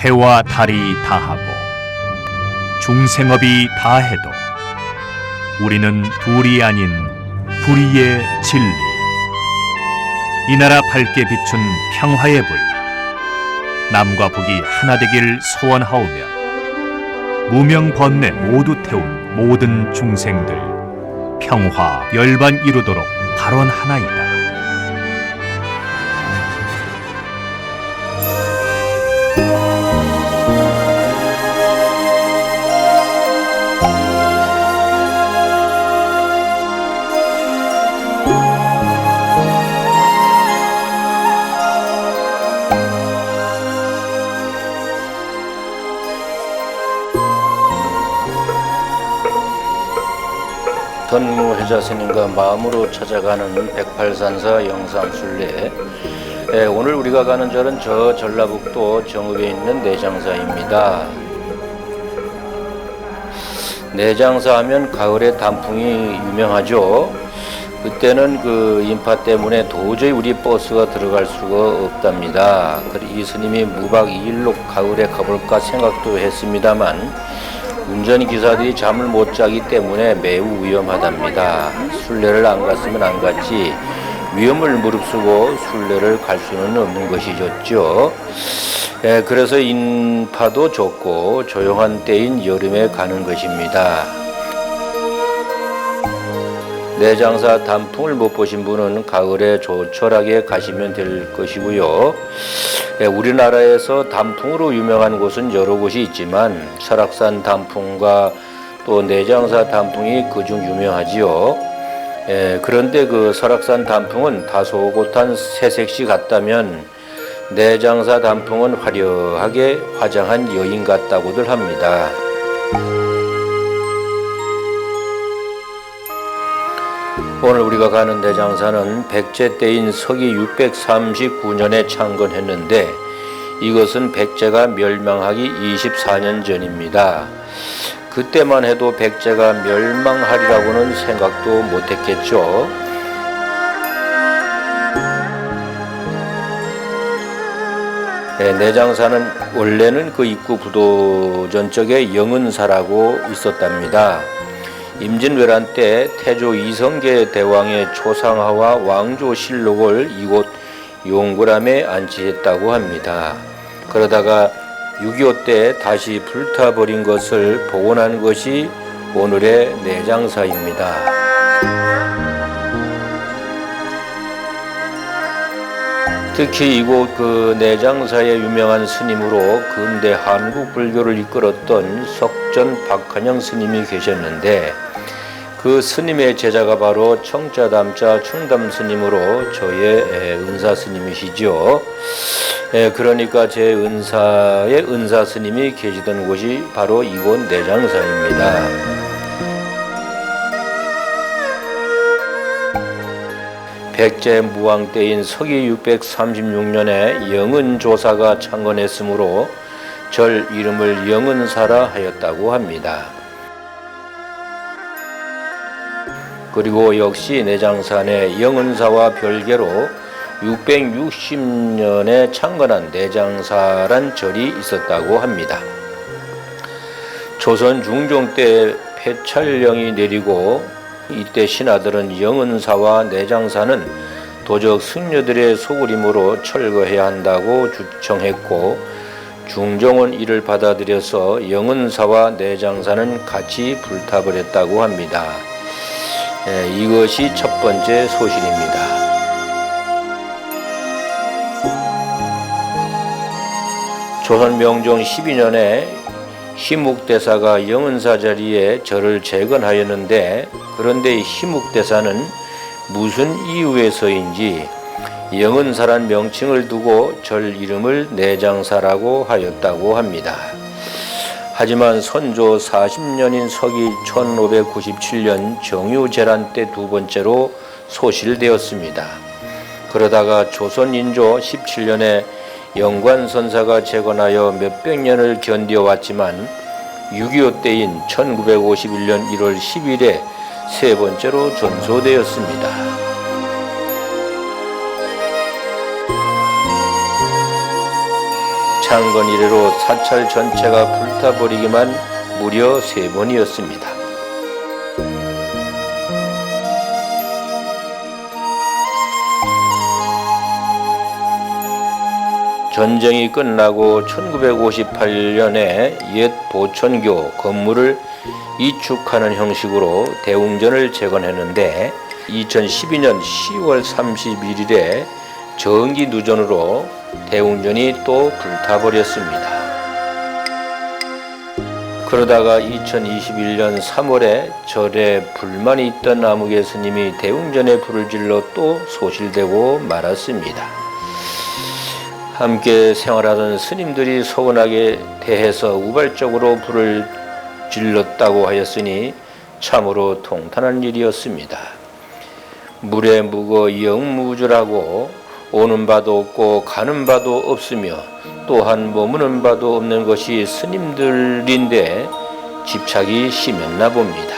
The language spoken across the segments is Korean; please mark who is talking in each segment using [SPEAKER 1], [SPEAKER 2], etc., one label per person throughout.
[SPEAKER 1] 해와 달이 다하고 중생업이 다해도 우리는 둘이 아닌 불의의 진리, 이 나라 밝게 비춘 평화의 불, 남과 북이 하나 되길 소원하오며 무명 번뇌 모두 태운 모든 중생들 평화 열반 이루도록 발언하나이다.
[SPEAKER 2] 선무회자 스님과 마음으로 찾아가는 108산사 영상순례. 오늘 우리가 가는 절은 저 전라북도 정읍에 있는 내장사입니다. 내장사 하면 가을에 단풍이 유명하죠. 그때는 그 인파 때문에 도저히 우리 버스가 들어갈 수가 없답니다. 이 스님이 무박 2일로 가을에 가볼까 생각도 했습니다만 운전기사들이 잠을 못 자기 때문에 매우 위험하답니다. 순례를 안 갔으면 안 갔지 위험을 무릅쓰고 순례를 갈 수는 없는 것이 좋죠. 그래서 인파도 좋고 조용한 때인 여름에 가는 것입니다. 내장사 단풍을 못 보신 분은 가을에 조촐하게 가시면 될 것이고요. 우리나라에서 단풍으로 유명한 곳은 여러 곳이 있지만 설악산 단풍과 또 내장사 단풍이 그중 유명하지요. 그런데 그 설악산 단풍은 다소곳한 새색시 같다면 내장사 단풍은 화려하게 화장한 여인 같다고들 합니다. 오늘 우리가 가는 내장사는 백제 때인 서기 639년에 창건했는데 이것은 백제가 멸망하기 24년 전입니다. 그때만 해도 백제가 멸망하리라고는 생각도 못했겠죠. 내장사는 원래는 그 입구 부도전 쪽에 영은사라고 있었답니다. 임진왜란 때 태조 이성계 대왕의 초상화와 왕조실록을 이곳 용구람에 안치했다고 합니다. 그러다가 6.25 때 다시 불타버린 것을 복원한 것이 오늘의 내장사입니다. 특히 이곳 그 내장사의 유명한 스님으로 근대 한국 불교를 이끌었던 석전 박한영 스님이 계셨는데 그 스님의 제자가 바로 청자담자 충담 스님으로 저의 은사 스님이시죠. 그러니까 제 은사의 은사 스님이 계시던 곳이 바로 이곳 내장사입니다. 백제 무왕 때인 서기 636년에 영은조사가 창건했으므로 절 이름을 영은사라 하였다고 합니다. 그리고 역시 내장산에 영은사와 별개로 660년에 창건한 내장사란 절이 있었다고 합니다. 조선 중종 때 폐찰령이 내리고 이때 신하들은 영은사와 내장사는 도적 승려들의 소굴임으로 철거해야 한다고 주청했고 중종은 이를 받아들여서 영은사와 내장사는 같이 불타버렸다고 합니다. 이것이 첫 번째 소실입니다. 조선 명종 12년에 희묵대사가 영은사 자리에 절을 재건하였는데 그런데 희묵대사는 무슨 이유에서인지 영은사란 명칭을 두고 절 이름을 내장사라고 하였다고 합니다. 하지만 선조 40년인 서기 1597년 정유재란 때 두 번째로 소실되었습니다. 그러다가 조선인조 17년에 영관선사가 재건하여 몇백 년을 견뎌왔지만 6.25 때인 1951년 1월 10일에 세 번째로 전소되었습니다. 창건 이래로 사찰 전체가 불타버리기만 무려 3번이었습니다. 전쟁이 끝나고 1958년에 옛 보천교 건물을 이축하는 형식으로 대웅전을 재건했는데 2012년 10월 31일에 정기 누전으로 대웅전이 또 불타버렸습니다. 그러다가 2021년 3월에 절에 불만이 있던 아무개 스님이 대웅전에 불을 질러 또 소실되고 말았습니다. 함께 생활하던 스님들이 서운하게 대해서 우발적으로 불을 질렀다고 하였으니 참으로 통탄한 일이었습니다. 물에 묵어 영무주라고 오는 바도 없고 가는 바도 없으며 또한 머무는 바도 없는 것이 스님들인데 집착이 심했나 봅니다.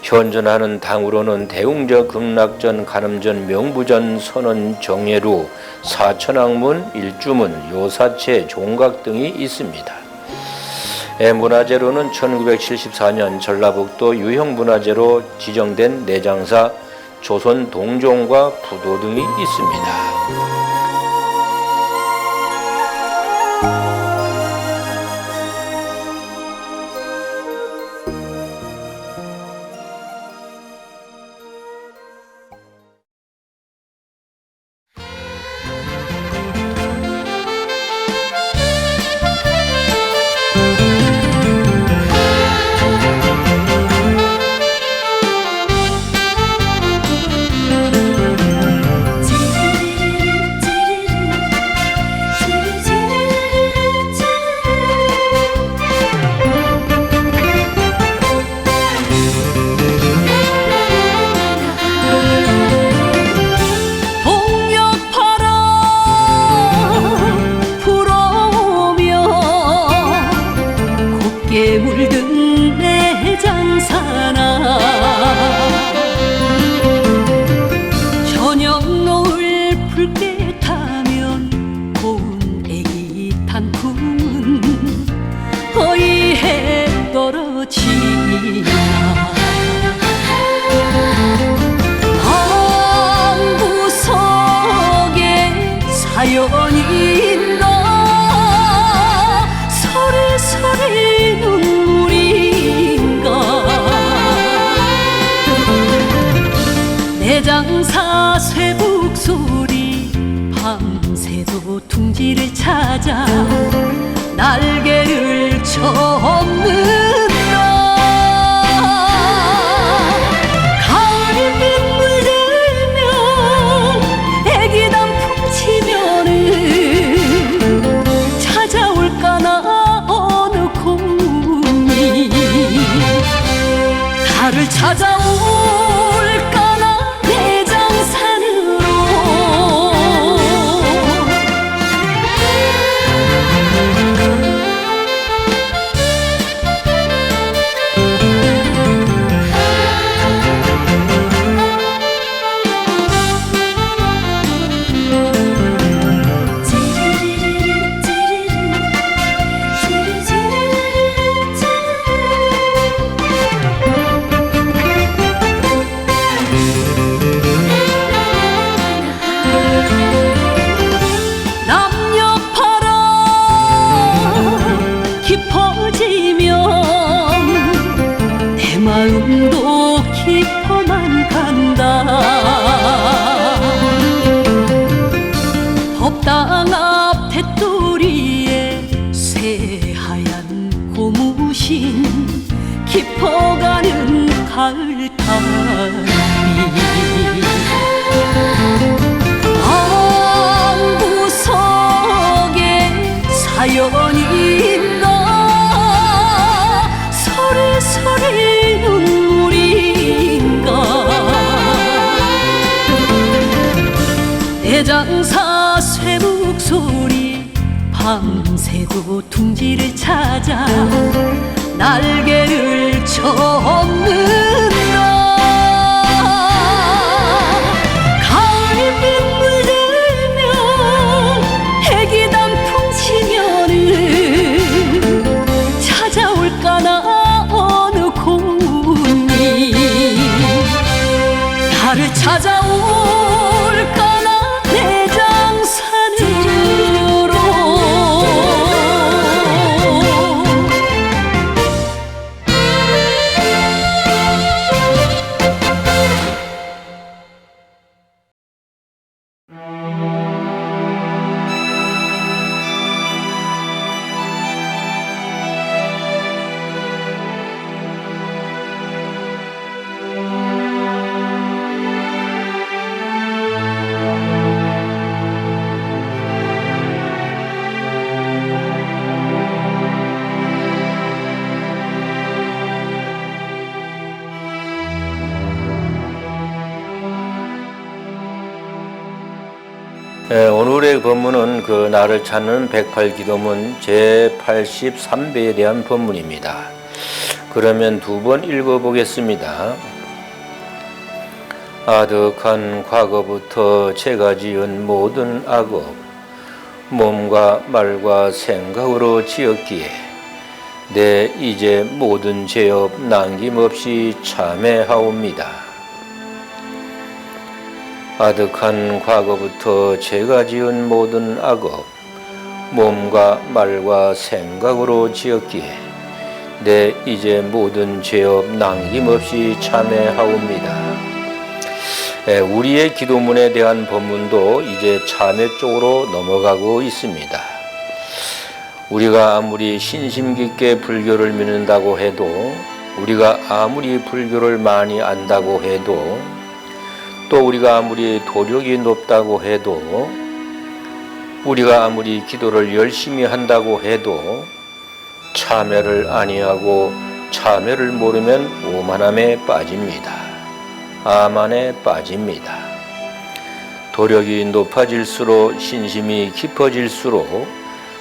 [SPEAKER 2] 현존하는 당으로는 대웅전, 극락전, 간음전, 명부전, 선언, 정예루, 사천왕문, 일주문, 요사체, 종각 등이 있습니다. 문화재로는 1974년 전라북도 유형문화재로 지정된 내장사, 조선 동종과 부도 등이 있습니다.
[SPEAKER 3] 물든 내장사나 저녁 노을 붉게 타면 고운 애기 단풍은 허이해 떨어지나 방구석에 사연이 있나 소리소리 눈물인가 내장사 쇠북 소리 밤새도 둥지를 찾아 날개를 쳐엎는다 가을이 빗물 들면 애기 단풍 치면은 찾아올까나 어느 곰이 달을 찾아올까나 내장산으로 깊어지면 내 마음도 깊어만 간다 법당 앞 대뚜리에 새하얀 고무신 깊어가는 가을 달빛 방구석에 사연이 있나 소리소리 눈물인가 내장사 쇠북 소리 밤새도 둥지를 찾아 날개를 쳐엎는다 가을이 빗물 들면 애기 단풍 찾아올까나 대장산으로.
[SPEAKER 2] 오늘의 본문은 그 나를 찾는 108기도문 제83배에 대한 본문입니다. 그러면 두 번 읽어보겠습니다. 아득한 과거부터 제가 지은 모든 악업, 몸과 말과 생각으로 지었기에 내 이제 모든 죄업 남김없이 참회하옵니다. 아득한 과거부터 제가 지은 모든 악업, 몸과 말과 생각으로 지었기에 내 이제 모든 죄업 남김없이 참회하옵니다. 우리의 기도문에 대한 본문도 이제 참회 쪽으로 넘어가고 있습니다. 우리가 아무리 신심 깊게 불교를 믿는다고 해도, 우리가 아무리 불교를 많이 안다고 해도, 또 우리가 아무리 도력이 높다고 해도, 우리가 아무리 기도를 열심히 한다고 해도 참회를 아니하고 참회를 모르면 오만함에 빠집니다. 아만에 빠집니다. 도력이 높아질수록, 신심이 깊어질수록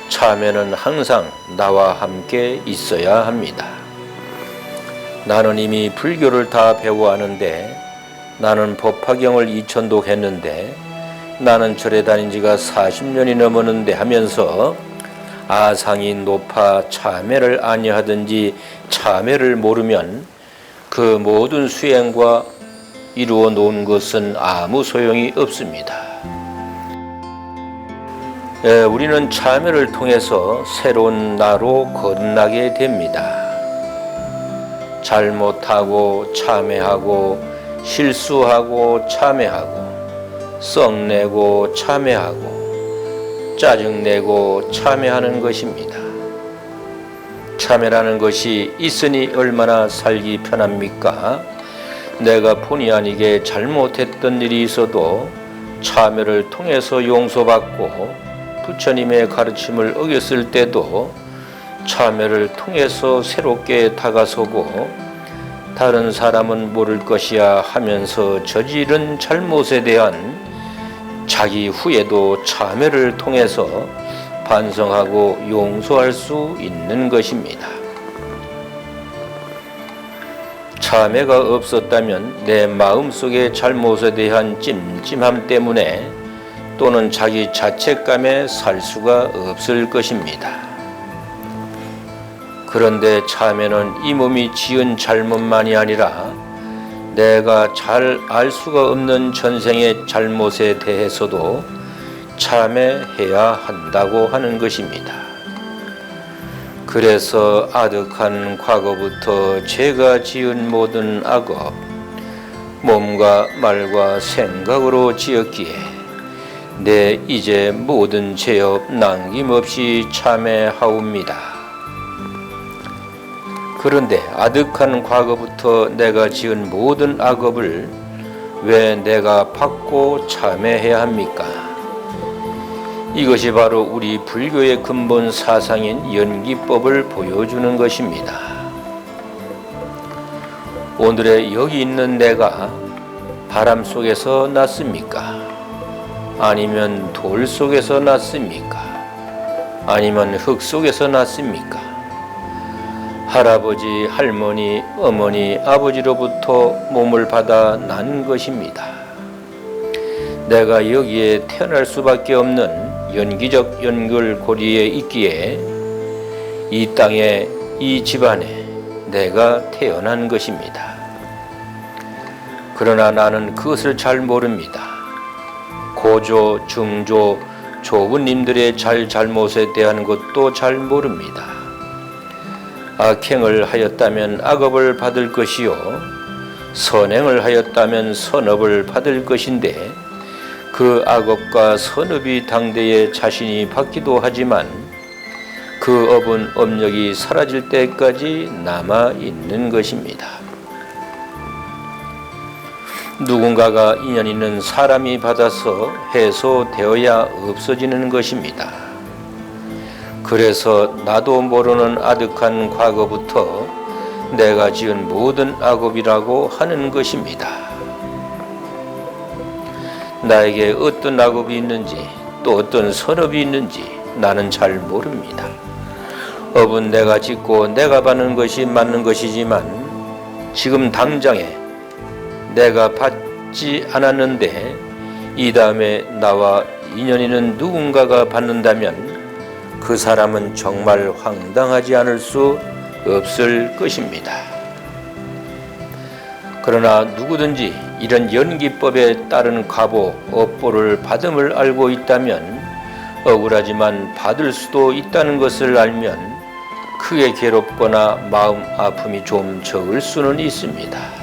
[SPEAKER 2] 참회는 항상 나와 함께 있어야 합니다. 나는 이미 불교를 다 배워하는데, 나는 법화경을 2000독 했는데, 나는 절에 다닌 지가 40년이 넘었는데 하면서 아상이 높아 참회를 아니하든지 참회를 모르면 그 모든 수행과 이루어 놓은 것은 아무 소용이 없습니다. 우리는 참회를 통해서 새로운 나로 거듭나게 됩니다. 잘못하고 참회하고, 실수하고 참회하고, 썩내고 참회하고, 짜증내고 참회하는 것입니다. 참회라는 것이 있으니 얼마나 살기 편합니까? 내가 본의 아니게 잘못했던 일이 있어도 참회를 통해서 용서받고, 부처님의 가르침을 어겼을 때도 참회를 통해서 새롭게 다가서고, 다른 사람은 모를 것이야 하면서 저지른 잘못에 대한 자기 후회도 참회를 통해서 반성하고 용서할 수 있는 것입니다. 참회가 없었다면 내 마음속의 잘못에 대한 찜찜함 때문에, 또는 자기 자책감에 살 수가 없을 것입니다. 그런데 참회는 이 몸이 지은 잘못만이 아니라 내가 잘 알 수가 없는 전생의 잘못에 대해서도 참회해야 한다고 하는 것입니다. 그래서 아득한 과거부터 제가 지은 모든 악업, 몸과 말과 생각으로 지었기에 내 이제 모든 죄업 남김없이 참회하옵니다. 그런데 아득한 과거부터 내가 지은 모든 악업을 왜 내가 받고 참회해야 합니까? 이것이 바로 우리 불교의 근본 사상인 연기법을 보여주는 것입니다. 오늘의 여기 있는 내가 바람 속에서 났습니까? 아니면 돌 속에서 났습니까? 아니면 흙 속에서 났습니까? 할아버지, 할머니, 어머니, 아버지로부터 몸을 받아 난 것입니다. 내가 여기에 태어날 수밖에 없는 연기적 연결고리에 있기에 이 땅에, 이 집안에 내가 태어난 것입니다. 그러나 나는 그것을 잘 모릅니다. 고조, 중조, 조부님들의 잘못에 대한 것도 잘 모릅니다. 악행을 하였다면 악업을 받을 것이요 선행을 하였다면 선업을 받을 것인데 그 악업과 선업이 당대에 자신이 받기도 하지만 그 업은 업력이 사라질 때까지 남아 있는 것입니다. 누군가가 인연 있는 사람이 받아서 해소되어야 없어지는 것입니다. 그래서 나도 모르는 아득한 과거부터 내가 지은 모든 악업이라고 하는 것입니다. 나에게 어떤 악업이 있는지 또 어떤 선업이 있는지 나는 잘 모릅니다. 업은 내가 짓고 내가 받는 것이 맞는 것이지만 지금 당장에 내가 받지 않았는데 이 다음에 나와 인연 있는 누군가가 받는다면 그 사람은 정말 황당하지 않을 수 없을 것입니다. 그러나 누구든지 이런 연기법에 따른 과보, 업보를 받음을 알고 있다면 억울하지만 받을 수도 있다는 것을 알면 크게 괴롭거나 마음 아픔이 좀 적을 수는 있습니다.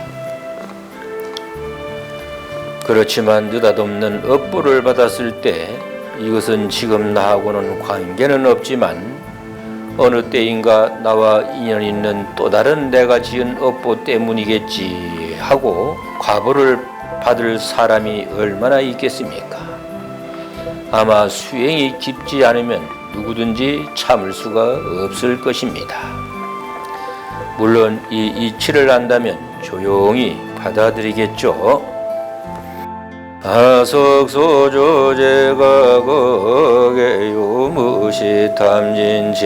[SPEAKER 2] 그렇지만 느닷없는 업보를 받았을 때 이것은 지금 나하고는 관계는 없지만 어느 때인가 나와 인연 있는 또 다른 내가 지은 업보 때문이겠지 하고 과보를 받을 사람이 얼마나 있겠습니까? 아마 수행이 깊지 않으면 누구든지 참을 수가 없을 것입니다. 물론 이 이치를 안다면 조용히 받아들이겠죠. 아석소조제가 거게요 무시탐진치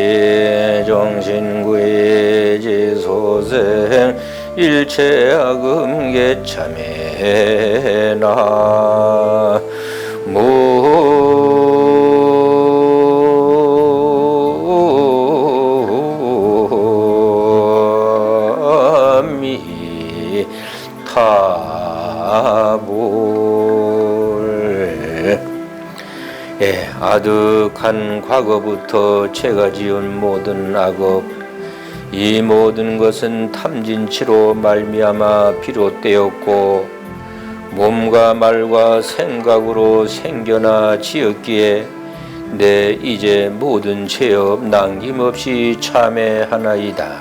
[SPEAKER 2] 정신구의지소생 일체악음계참해나 아득한 과거부터 제가 지은 모든 악업, 이 모든 것은 탐진치로 말미암아 비롯되었고 몸과 말과 생각으로 생겨나 지었기에 내 이제 모든 죄업 남김없이 참회하나이다.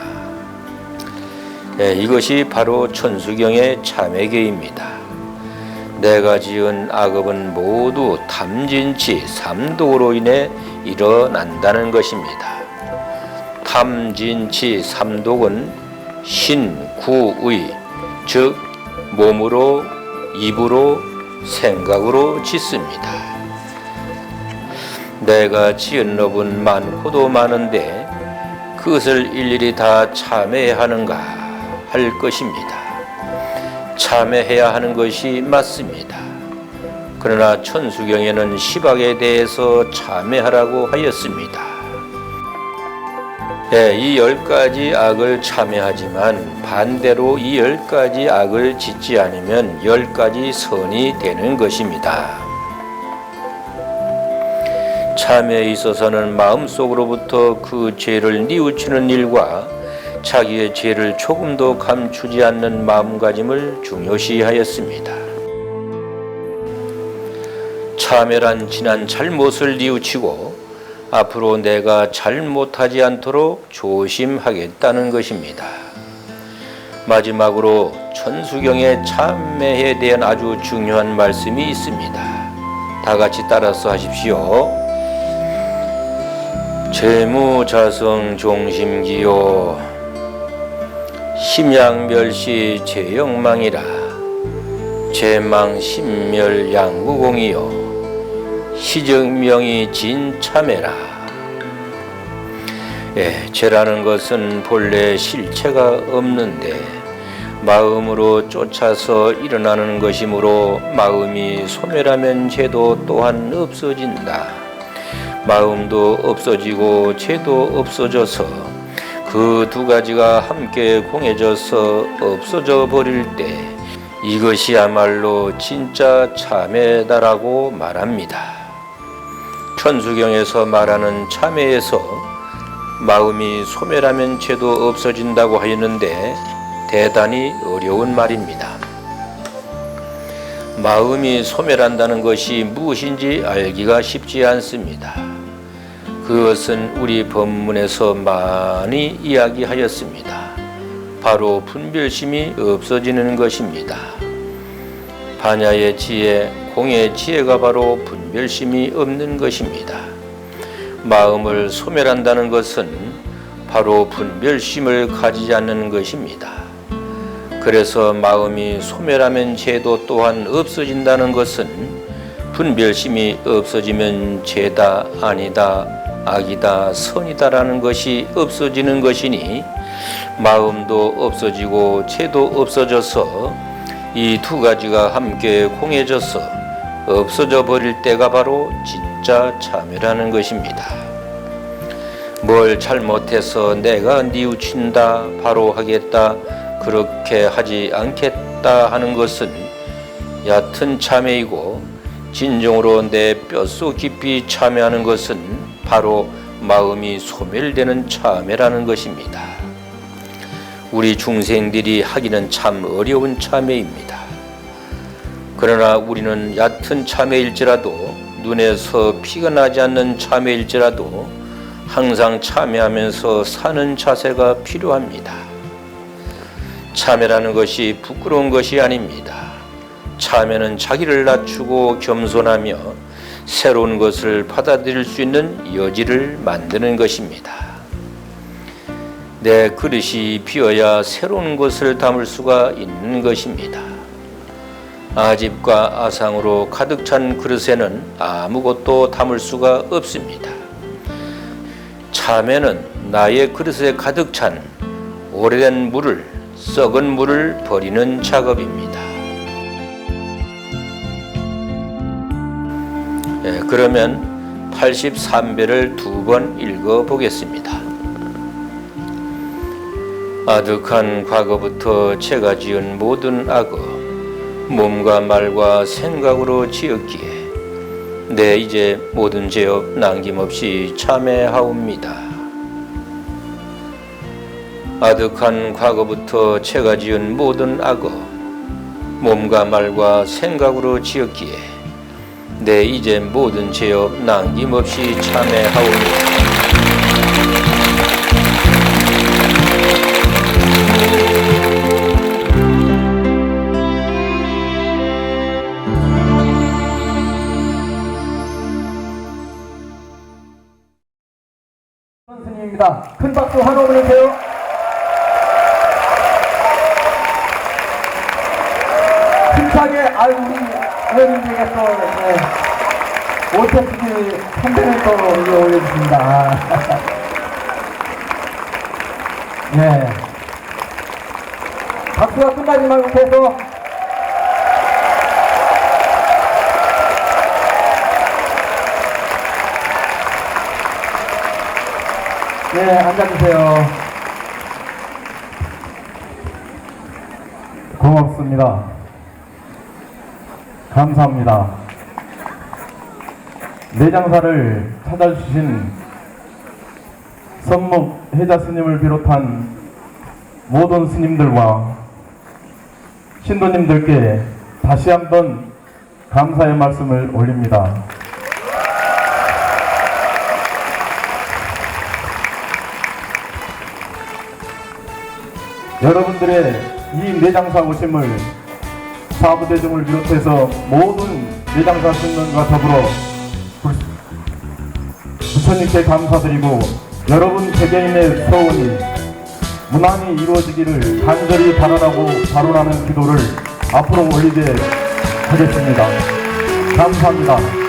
[SPEAKER 2] 이것이 바로 천수경의 참회계입니다. 내가 지은 악업은 모두 탐진치 삼독으로 인해 일어난다는 것입니다. 탐진치 삼독은 신구의, 즉 몸으로, 입으로, 생각으로 짓습니다. 내가 지은 업은 많고도 많은데 그것을 일일이 다 참회하는가 할 것입니다. 참회해야 하는 것이 맞습니다. 그러나 천수경에는 시박에 대해서 참회하라고 하였습니다. 이 10가지 악을 참회하지만 반대로 이 10가지 악을 짓지 않으면 10가지 선이 되는 것입니다. 참회에 있어서는 마음속으로부터 그 죄를 뉘우치는 일과 자기의 죄를 조금도 감추지 않는 마음가짐을 중요시하였습니다. 참회란 지난 잘못을 뉘우치고 앞으로 내가 잘못하지 않도록 조심하겠다는 것입니다. 마지막으로 천수경의 참회에 대한 아주 중요한 말씀이 있습니다. 다 같이 따라서 하십시오. 재무자성 종심기요 심양멸시 제영망이라 제망심멸 양구공이요 시정명이 진참해라. 죄라는 것은 본래 실체가 없는데 마음으로 쫓아서 일어나는 것이므로 마음이 소멸하면 죄도 또한 없어진다. 마음도 없어지고 죄도 없어져서 그 두 가지가 함께 공해져서 없어져 버릴 때 이것이야말로 진짜 참회다라고 말합니다. 천수경에서 말하는 참회에서 마음이 소멸하면 죄도 없어진다고 하였는데 대단히 어려운 말입니다. 마음이 소멸한다는 것이 무엇인지 알기가 쉽지 않습니다. 그것은 우리 본문에서 많이 이야기하였습니다. 바로 분별심이 없어지는 것입니다. 반야의 지혜, 공의 지혜가 바로 분별심이 없는 것입니다. 마음을 소멸한다는 것은 바로 분별심을 가지지 않는 것입니다. 그래서 마음이 소멸하면 죄도 또한 없어진다는 것은 분별심이 없어지면 죄다, 아니다, 악이다, 선이다라는 것이 없어지는 것이니 마음도 없어지고 죄도 없어져서 이 두 가지가 함께 공해져서 없어져 버릴 때가 바로 진짜 참회라는 것입니다. 뭘 잘못해서 내가 뉘우친다, 바로 하겠다, 그렇게 하지 않겠다 하는 것은 얕은 참회이고, 진정으로 내 뼛속 깊이 참회하는 것은 바로 마음이 소멸되는 참회라는 것입니다. 우리 중생들이 하기는 참 어려운 참회입니다. 그러나 우리는 얕은 참회일지라도, 눈에서 피가 나지 않는 참회일지라도 항상 참회하면서 사는 자세가 필요합니다. 참회라는 것이 부끄러운 것이 아닙니다. 참회는 자기를 낮추고 겸손하며 새로운 것을 받아들일 수 있는 여지를 만드는 것입니다. 내 그릇이 비어야 새로운 것을 담을 수가 있는 것입니다. 아집과 아상으로 가득 찬 그릇에는 아무것도 담을 수가 없습니다. 참회는 나의 그릇에 가득 찬 오래된 물을, 썩은 물을 버리는 작업입니다. 그러면 83배를 2번 읽어보겠습니다. 아득한 과거부터 제가 지은 모든 악어, 몸과 말과 생각으로 지었기에 내 이제 모든 죄업 남김없이 참회하옵니다. 아득한 과거부터 제가 지은 모든 악어, 몸과 말과 생각으로 지었기에 내 이제 모든 죄업 남김없이 참회하옵니다.
[SPEAKER 4] 스님입니다. 큰 박수 한번 보내세요. 힘차게 우리 어머님에게 또 오태수기 선배를 또 올려주십니다. 네. 박수가 끝나지만 못해서 네, 앉아주세요. 고맙습니다. 감사합니다. 내장사를 찾아주신 선목 해자 스님을 비롯한 모든 스님들과 신도님들께 다시 한번 감사의 말씀을 올립니다. 여러분들의 이 내장사 오심을 사부대중을 비롯해서 모든 내장사 승론과 더불어 부처님께 감사드리고, 여러분 개개인의 소원이 무난히 이루어지기를 간절히 바라는 기도를 앞으로 올리게 하겠습니다. 감사합니다.